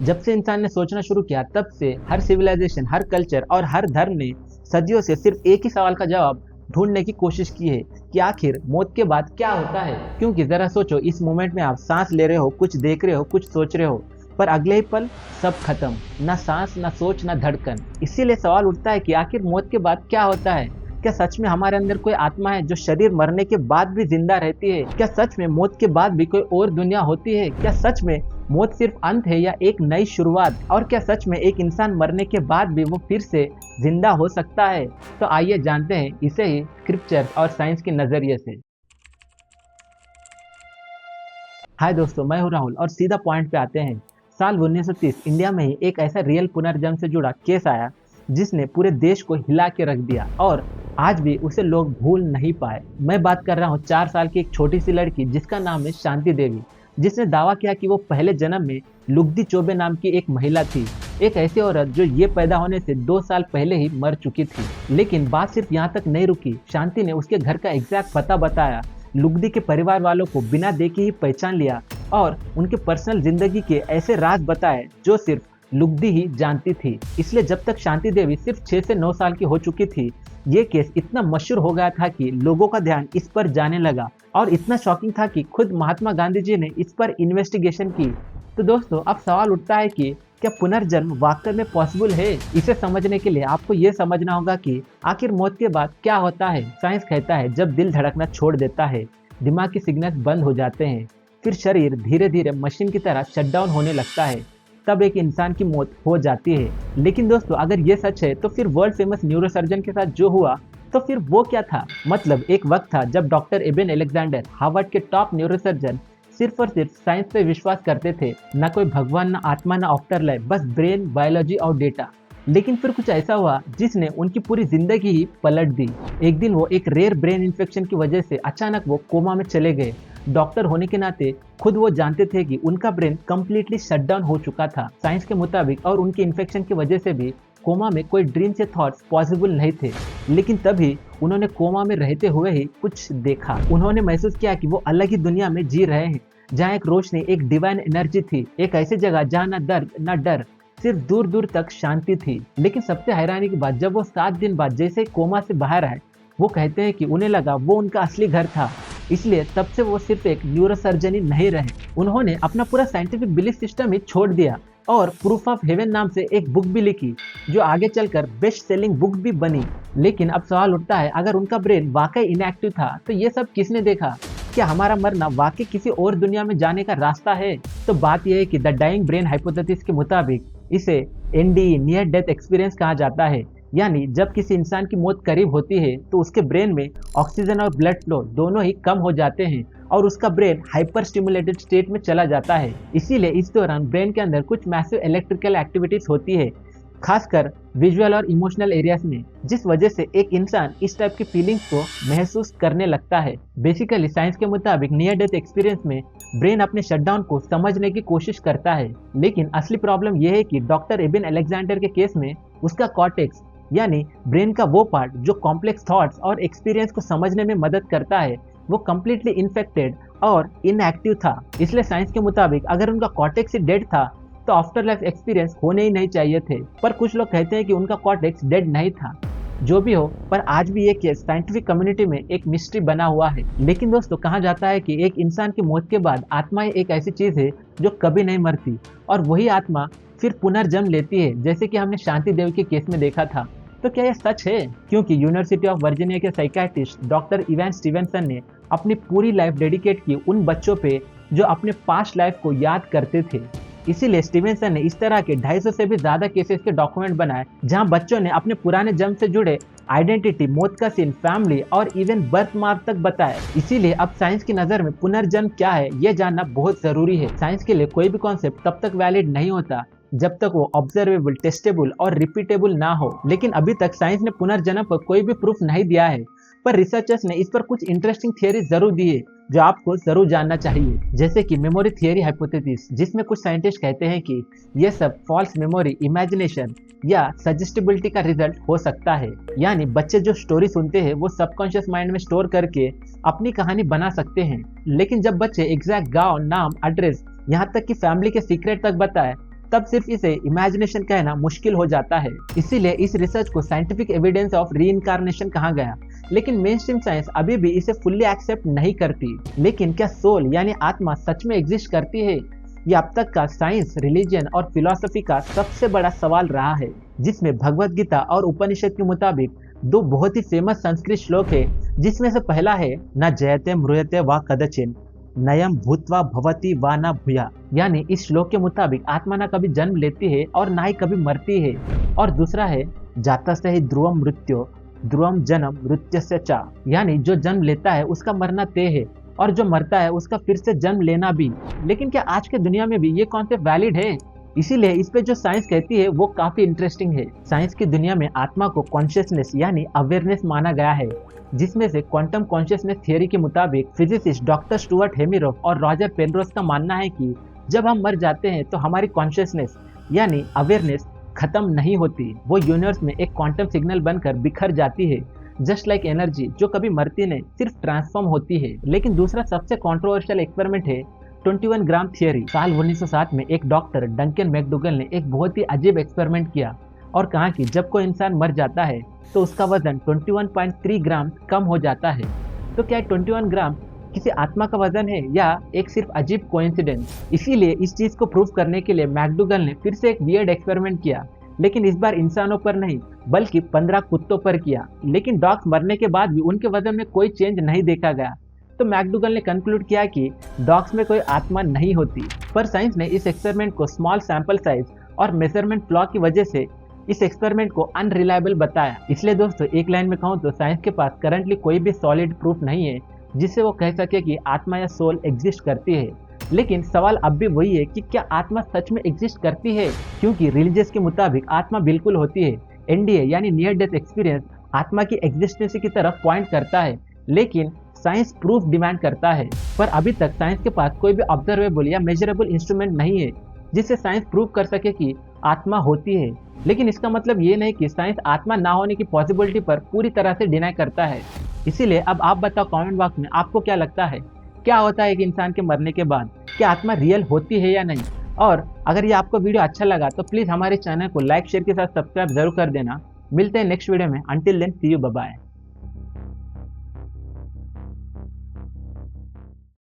जब से इंसान ने सोचना शुरू किया तब से हर सिविलाइजेशन, हर कल्चर और हर धर्म ने सदियों से सिर्फ एक ही सवाल का जवाब ढूंढने की कोशिश की है कि आखिर मौत के बाद क्या होता है। क्योंकि जरा सोचो, इस मोमेंट में आप सांस ले रहे हो, कुछ देख रहे हो, कुछ सोच रहे हो, पर अगले ही पल सब खत्म, ना सांस, ना सोच, ना धड़कन। इसीलिए सवाल उठता है कि आखिर मौत के बाद क्या होता है। क्या सच में हमारे अंदर कोई आत्मा है जो शरीर मरने के बाद भी जिंदा रहती है? क्या सच में मौत के बाद भी कोई और दुनिया होती है? क्या सच में मौत सिर्फ अंत है या एक नई शुरुआत? और क्या सच में एक इंसान मरने के बाद भी वो फिर से जिंदा हो सकता है? तो आइए जानते हैं इसे ही स्क्रिप्चर और साइंस के नजरिए से। हाय दोस्तों, मैं हूं राहुल और सीधा पॉइंट पे आते हैं। साल 1930 इंडिया में ही एक ऐसा रियल पुनर्जन्म से जुड़ा केस आया जिसने पूरे देश को हिला के रख दिया और आज भी उसे लोग भूल नहीं पाए। मैं बात कर रहा हूँ 4 साल की एक छोटी सी लड़की जिसका नाम है शांति देवी, जिसने दावा किया कि वो पहले जन्म में लुगदी चौबे नाम की एक महिला थी, एक ऐसी औरत जो ये पैदा होने से 2 साल पहले ही मर चुकी थी। लेकिन बात सिर्फ यहाँ तक नहीं रुकी। शांति ने उसके घर का एग्जैक्ट पता बताया, लुगदी के परिवार वालों को बिना देखे ही पहचान लिया और उनके पर्सनल जिंदगी के ऐसे राज बताए जो सिर्फ लुगदी ही जानती थी। इसलिए जब तक शांति देवी सिर्फ 6 से 9 साल की हो चुकी थी, ये केस इतना मशहूर हो गया था कि लोगों का ध्यान इस पर जाने लगा और इतना शॉकिंग था कि खुद महात्मा गांधी जी ने इस पर इन्वेस्टिगेशन की। तो दोस्तों, अब सवाल उठता है कि क्या पुनर्जन्म वाकई में पॉसिबल है? इसे समझने के लिए आपको ये समझना होगा कि आखिर मौत के बाद क्या होता है। साइंस कहता है जब दिल धड़कना छोड़ देता है, दिमाग के सिग्नल्स बंद हो जाते हैं, फिर शरीर धीरे धीरे मशीन की तरह शटडाउन होने लगता है, तब एक इंसान की मौत हो जाती है। लेकिन दोस्तों, अगर ये सच है तो फिर वर्ल्ड फेमस न्यूरोसर्जन के साथ जो हुआ, तो फिर वो क्या था? मतलब एक वक्त था जब डॉक्टर एबन अलेक्जेंडर, हार्वर्ड के टॉप न्यूरोसर्जन, सिर्फ और सिर्फ साइंस पे विश्वास करते थे। ना कोई भगवान, ना आत्मा, ना आफ्टर लाइफ, बस ब्रेन, बायोलॉजी और डेटा। लेकिन फिर कुछ ऐसा हुआ जिसने उनकी पूरी जिंदगी ही पलट दी। एक दिन वो एक रेयर ब्रेन इन्फेक्शन की वजह से अचानक वो कोमा में चले गए। डॉक्टर होने के नाते खुद वो जानते थे कि उनका ब्रेन कम्प्लीटली शटडाउन हो चुका था साइंस के मुताबिक, और उनके इन्फेक्शन की वजह से भी कोमा में कोई ड्रीम से थॉट्स पॉसिबल नहीं थे। लेकिन तभी उन्होंने कोमा में रहते हुए ही कुछ देखा। उन्होंने महसूस किया कि वो अलग ही दुनिया में जी रहे हैं, जहाँ एक रोशनी, एक डिवाइन एनर्जी थी, एक ऐसी जगह जहाँ ना दर्द ना डर, सिर्फ दूर दूर तक शांति थी। लेकिन सबसे हैरानी की बात, जब वो 7 दिन बाद जैसे कोमा से बाहर आए, वो कहते हैं कि उन्हें लगा वो उनका असली घर था। इसलिए तब से वो सिर्फ एक न्यूरोसर्जन ही नहीं रहे, उन्होंने अपना पूरा साइंटिफिक बिलीफ सिस्टम ही छोड़ दिया और प्रूफ ऑफ हेवन नाम से एक बुक भी लिखी, जो आगे चलकर बेस्ट सेलिंग बुक भी बनी। लेकिन अब सवाल उठता है, अगर उनका ब्रेन वाकई इनएक्टिव था तो ये सब किसने देखा? क्या हमारा मरना वाकई किसी और दुनिया में जाने का रास्ता है? तो बात यह है कि द डाइंग ब्रेन हाइपोथेसिस के मुताबिक इसे एनडीई, नियर डेथ एक्सपीरियंस कहा जाता है। यानी जब किसी इंसान की मौत करीब होती है तो उसके ब्रेन में ऑक्सीजन और ब्लड फ्लो दोनों ही कम हो जाते हैं और उसका ब्रेन हाइपर स्टिमुलेटेड स्टेट में चला जाता है। इसीलिए इस दौरान ब्रेन के अंदर कुछ मैसिव इलेक्ट्रिकल एक्टिविटीज होती है, खासकर विजुअल और इमोशनल एरियाज में, जिस वजह से एक इंसान इस टाइप की फीलिंग्स को महसूस करने लगता है। बेसिकली साइंस के मुताबिक नियर डेथ एक्सपीरियंस में ब्रेन अपने शटडाउन को समझने की कोशिश करता है। लेकिन असली प्रॉब्लम यह है कि डॉक्टर एबन अलेक्जेंडर के केस में उसका कॉर्टेक्स, यानी ब्रेन का वो पार्ट जो कॉम्प्लेक्स थॉट्स और एक्सपीरियंस को समझने में मदद करता है, वो कम्प्लीटली इन्फेक्टेड और इनएक्टिव था। इसलिए साइंस के मुताबिक अगर उनका कॉर्टेक्स ही डेड था तो आफ्टर लाइफ एक्सपीरियंस होने ही नहीं चाहिए थे। पर कुछ लोग कहते हैं कि उनका कॉर्टेक्स डेड नहीं था। जो भी हो, पर आज भी ये केस साइंटिफिक कम्युनिटी में एक मिस्ट्री बना हुआ है। लेकिन दोस्तों, कहा जाता है कि एक इंसान की मौत के बाद आत्मा एक ऐसी चीज है जो कभी नहीं मरती और वही आत्मा फिर पुनर्जन्म लेती है, जैसे कि हमने शांति देवी के केस में देखा था। तो क्या यह सच है? क्योंकि यूनिवर्सिटी ऑफ वर्जीनिया के साइकियाट्रिस्ट डॉक्टर इवान स्टीवेंसन ने अपनी पूरी लाइफ डेडिकेट की उन बच्चों पे जो अपने पास्ट लाइफ को याद करते थे। इसीलिए स्टीवेंसन ने इस तरह के 250 से भी ज्यादा केसेस के डॉक्यूमेंट बनाए, जहां बच्चों ने अपने पुराने जन्म से जुड़े आइडेंटिटी, मौत का सीन, फैमिली और इवन बर्थ मार्क तक बताया। इसीलिए अब साइंस की नजर में पुनर्जन्म क्या है, यह जानना बहुत जरूरी है। साइंस के लिए कोई भी कॉन्सेप्ट तब तक वैलिड नहीं होता जब तक वो ऑब्जर्वेबल, टेस्टेबल और रिपीटेबल ना हो। लेकिन अभी तक साइंस ने पुनर्जन्म पर कोई भी प्रूफ नहीं दिया है, पर रिसर्चर्स ने इस पर कुछ इंटरेस्टिंग थियरी जरूर दी है जो आपको जरूर जानना चाहिए। जैसे कि मेमोरी थियरी हाइपोथेसिस, जिसमें कुछ साइंटिस्ट कहते हैं कि यह सब फॉल्स मेमोरी, इमेजिनेशन या सजेस्टिबिलिटी का रिजल्ट हो सकता है। यानी बच्चे जो स्टोरी सुनते हैं वो सबकॉन्शियस माइंड में स्टोर करके अपनी कहानी बना सकते हैं। लेकिन जब बच्चे एग्जैक्ट गांव, नाम, एड्रेस, यहाँ तक कि फैमिली के सीक्रेट तक बताए, तब सिर्फ इसे इमेजिनेशन कहना मुश्किल हो जाता है। इसीलिए इस रिसर्च को साइंटिफिक एविडेंस ऑफ रीइंकार्नेशन कहा गया। लेकिन मेनस्ट्रीम साइंस अभी भी इसे फुल्ली एक्सेप्ट नहीं करती। लेकिन क्या सोल यानी आत्मा सच में एग्जिस्ट करती है? ये अब तक का साइंस, रिलीजन और फिलॉसफी का सबसे बड़ा सवाल रहा है, जिसमें भगवत गीता और उपनिषद के मुताबिक दो बहुत ही फेमस संस्कृत श्लोक है, जिसमें से पहला है न जयते म्रियते वा कदचिन नयम भूत्वा भवति वा न भूया। यानी इस श्लोक के मुताबिक आत्मा न कभी जन्म लेती है और ना ही कभी मरती है। और दूसरा है जातस्य ही ध्रुवम मृत्यु ध्रुवम जन्म मृत्युस्य च। यानी जो जन्म लेता है उसका मरना तय है और जो मरता है उसका फिर से जन्म लेना भी। लेकिन क्या आज के दुनिया में भी ये कॉन्सेप्ट वैलिड है? इसीलिए इस पे जो साइंस कहती है वो काफी इंटरेस्टिंग है। साइंस की दुनिया में आत्मा को कॉन्शियसनेस यानी अवेयरनेस माना गया है, जिसमें से क्वांटम कॉन्शियसनेस थियरी के मुताबिक फिजिसिस्ट डॉक्टर स्टुअर्ट हेमिरोफ और रॉजर पेनरोज का मानना है कि जब हम मर जाते हैं तो हमारी कॉन्शियसनेस यानी अवेयरनेस खत्म नहीं होती, वो यूनिवर्स में एक क्वांटम सिग्नल बनकर बिखर जाती है, जस्ट लाइक एनर्जी जो कभी मरती नहीं, सिर्फ ट्रांसफॉर्म होती है। लेकिन दूसरा सबसे कंट्रोवर्शियल एक्सपेरिमेंट है 21 ग्राम थियरी। साल 1907 में एक डॉक्टर डंकन मैकडूगल ने एक बहुत ही अजीब एक्सपेरिमेंट किया और कहा कि जब कोई इंसान मर जाता है तो उसका वजन 21.3 ग्राम कम हो जाता है। तो क्या 21 ग्राम किसी आत्मा का वजन है या एक सिर्फ अजीब कोइंसिडेंस? इसीलिए इस चीज को प्रूव करने के लिए मैकडूगल ने फिर से एक वियर्ड एक्सपेरिमेंट किया, लेकिन इस बार इंसानों पर नहीं बल्कि 15 कुत्तों पर किया। लेकिन डॉग्स मरने के बाद भी उनके वजन में कोई चेंज नहीं देखा गया। तो मैकडूगल ने कंक्लूड किया कि डॉग्स में कोई आत्मा नहीं होती। पर साइंस ने इस एक्सपेरिमेंट को स्मॉल सैंपल साइज और मेजरमेंट फ्लॉ की वजह से इस एक्सपेरिमेंट को अनरिलायबल बताया। इसलिए दोस्तों एक लाइन में कहूँ तो साइंस के पास करंटली कोई भी सॉलिड प्रूफ नहीं है जिससे वो कह सके कि आत्मा या सोल एग्जिस्ट करती है। लेकिन सवाल अब भी वही है कि क्या आत्मा सच में एग्जिस्ट करती है? क्योंकि रिलीजियस के मुताबिक आत्मा बिल्कुल होती है। एनडीए यानी नियर डेथ एक्सपीरियंस आत्मा की एग्जिस्टेंस की तरफ पॉइंट करता है, लेकिन साइंस प्रूफ डिमांड करता है। पर अभी तक साइंस के पास कोई भी ऑब्जर्वेबल या मेजरेबल इंस्ट्रूमेंट नहीं है जिससे साइंस प्रूव कर सके कि आत्मा होती है। लेकिन इसका मतलब ये नहीं कि साइंस आत्मा ना होने की पॉसिबिलिटी पर पूरी तरह से डिनाई करता है। इसीलिए अब आप बताओ कमेंट बॉक्स में आपको क्या लगता है, क्या होता है एक इंसान के मरने के बाद? क्या आत्मा रियल होती है या नहीं? और अगर ये आपको वीडियो अच्छा लगा तो प्लीज हमारे चैनल को लाइक शेयर के साथ सब्सक्राइब जरूर कर देना। मिलते हैं नेक्स्ट वीडियो में। Until then see you, bye bye.